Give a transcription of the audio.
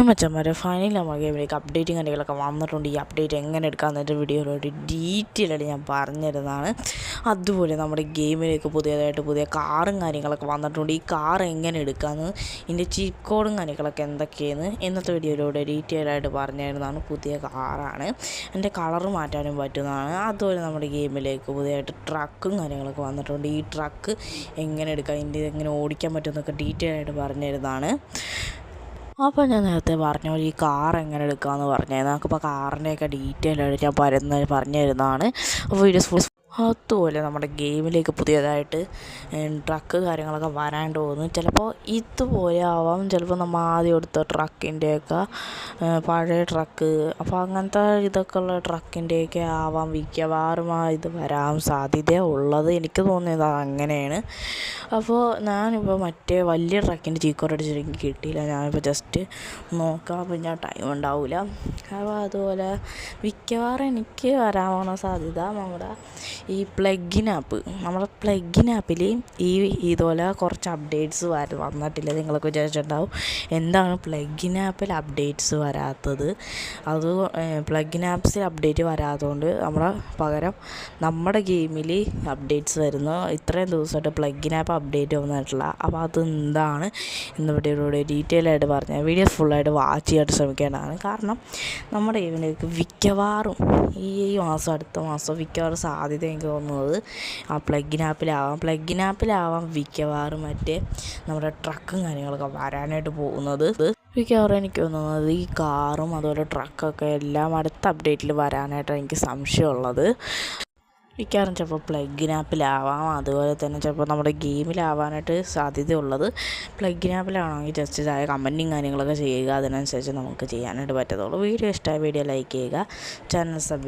മച്ചന്മാരെ ഫൈനലി നമ്മൾ ഗെയിമിലേക്ക് അപ്ഡേറ്റും കാര്യങ്ങളൊക്കെ വന്നിട്ടുണ്ട്. ഈ അപ്ഡേറ്റ് എങ്ങനെ എടുക്കാമെന്നൊരു വീഡിയോയിലോട്ട് ഡീറ്റെയിൽ ആയിട്ട് ഞാൻ പറഞ്ഞിരുന്നതാണ്. അതുപോലെ നമ്മുടെ ഗെയിമിലേക്ക് പുതിയ കാറും കാര്യങ്ങളൊക്കെ വന്നിട്ടുണ്ട്. ഈ കാർ എങ്ങനെ എടുക്കാമെന്ന് ഇതിൻ്റെ ചീപ്പ് കോഡും കാര്യങ്ങളൊക്കെ എന്തൊക്കെയെന്ന് ഇന്നത്തെ വീഡിയോയിലൂടെ ഡീറ്റെയിൽ ആയിട്ട് പറഞ്ഞിരുന്നതാണ്. പുതിയ കാറാണ്, എൻ്റെ കളർ മാറ്റാനും പറ്റുന്നതാണ്. അതുപോലെ നമ്മുടെ ഗെയിമിലേക്ക് പുതിയതായിട്ട് ട്രക്കും കാര്യങ്ങളൊക്കെ വന്നിട്ടുണ്ട്. ഈ ട്രക്ക് എങ്ങനെ എടുക്കാം, ഇതിൻ്റെ എങ്ങനെ ഓടിക്കാൻ പറ്റുമെന്നൊക്കെ ഡീറ്റെയിൽ ആയിട്ട് പറഞ്ഞിരുന്നതാണ്. അപ്പോൾ ഞാൻ നേരത്തെ പറഞ്ഞ പോലെ ഈ കാർ എങ്ങനെ എടുക്കാമെന്ന് പറഞ്ഞായിരുന്നു. നമുക്കിപ്പോൾ കാറിൻ്റെയൊക്കെ ഡീറ്റെയിൽ ആയിട്ട് ഞാൻ പറഞ്ഞു തരുന്നതാണ്. അപ്പോൾ വീഡിയോസ് ഫുൾ. അതുപോലെ നമ്മുടെ ഗെയിമിലേക്ക് പുതിയതായിട്ട് ട്രക്ക് കാര്യങ്ങളൊക്കെ വരാൻ തോന്നുന്നു. ചിലപ്പോൾ ഇതുപോലെ ആവാം, ചിലപ്പോൾ നമ്മൾ ആദ്യം എടുത്ത ട്രക്കിൻ്റെയൊക്കെ പഴയ ട്രക്ക്, അപ്പോൾ അങ്ങനത്തെ ഇതൊക്കെ ഉള്ള ട്രക്കിൻ്റെയൊക്കെ ആവാം മിക്കവാറും ഇത് വരാൻ സാധ്യത ഉള്ളത്. എനിക്ക് തോന്നിയത് അങ്ങനെയാണ്. അപ്പോൾ ഞാനിപ്പോൾ മറ്റേ വലിയ ട്രക്കിൻ്റെ ചീക്കോട് അടിച്ചിട്ട് എനിക്ക് കിട്ടിയില്ല. ഞാനിപ്പോൾ ജസ്റ്റ് നോക്കാം, അപ്പോൾ ഞാൻ ടൈം ഉണ്ടാവില്ല. അപ്പോൾ അതുപോലെ മിക്കവാറും എനിക്ക് വരാൻ സാധ്യത നമ്മുടെ ഈ പ്ലഗിൻ ആപ്പ്, നമ്മുടെ പ്ലഗിൻ ആപ്പിൽ ഇതുപോലെ കുറച്ച് അപ്ഡേറ്റ്സ് വന്നിട്ടില്ല. നിങ്ങളൊക്കെ വിചാരിച്ചിട്ടുണ്ടാവും എന്താണ് പ്ലഗിൻ ആപ്പിൽ അപ്ഡേറ്റ്സ് വരാത്തത്. അത് പ്ലഗിൻ ആപ്സിൽ അപ്ഡേറ്റ് വരാത്തതുകൊണ്ട് പകരം നമ്മുടെ ഗെയിമിൽ അപ്ഡേറ്റ്സ് വരുന്നു. ഇത്രയും ദിവസമായിട്ട് പ്ലഗിൻ ആപ്പ് അപ്ഡേറ്റ് വന്നിട്ടില്ല. അപ്പോൾ അതെന്താണ് ഇന്ന് വീഡിയോയിലൂടെ ഡീറ്റെയിൽ ആയിട്ട് പറഞ്ഞാൽ വീഡിയോ ഫുള്ളായിട്ട് വാച്ച് ചെയ്യാൻ ശ്രമിക്കേണ്ടതാണ്. കാരണം നമ്മുടെ ഗെയിമിലേക്ക് മിക്കവാറും ഈ മാസം അടുത്ത മാസം മിക്കവാറും സാധ്യത എനിക്ക് തോന്നുന്നത് ആ പ്ലഗിൻ ആപ്പിലാവാം മിക്കവാറും മറ്റേ നമ്മുടെ ട്രക്കും കാര്യങ്ങളൊക്കെ വരാനായിട്ട് പോകുന്നത്. മിക്കവാറും എനിക്ക് തോന്നുന്നത് ഈ കാറും അതുപോലെ ട്രക്കൊക്കെ എല്ലാം അടുത്ത അപ്ഡേറ്റിൽ വരാനായിട്ടാണ് എനിക്ക് സംശയമുള്ളത്. മിക്കവാറും ചിലപ്പോൾ പ്ലഗിൻ ആപ്പിലാവാം, അതുപോലെ തന്നെ ചിലപ്പോൾ നമ്മുടെ ഗെയിമിലാവാനായിട്ട് സാധ്യതയുള്ളത്. പ്ലഗിൻ ആപ്പിലാണെങ്കിൽ ജസ്റ്റ് കമൻറ്റും കാര്യങ്ങളൊക്കെ ചെയ്യുക, അതിനനുസരിച്ച് നമുക്ക് ചെയ്യാനായിട്ട് പറ്റത്തുള്ളൂ. വീഡിയോ ഇഷ്ടമായ വീഡിയോ ലൈക്ക് ചെയ്യുക, ചാനൽ സബ്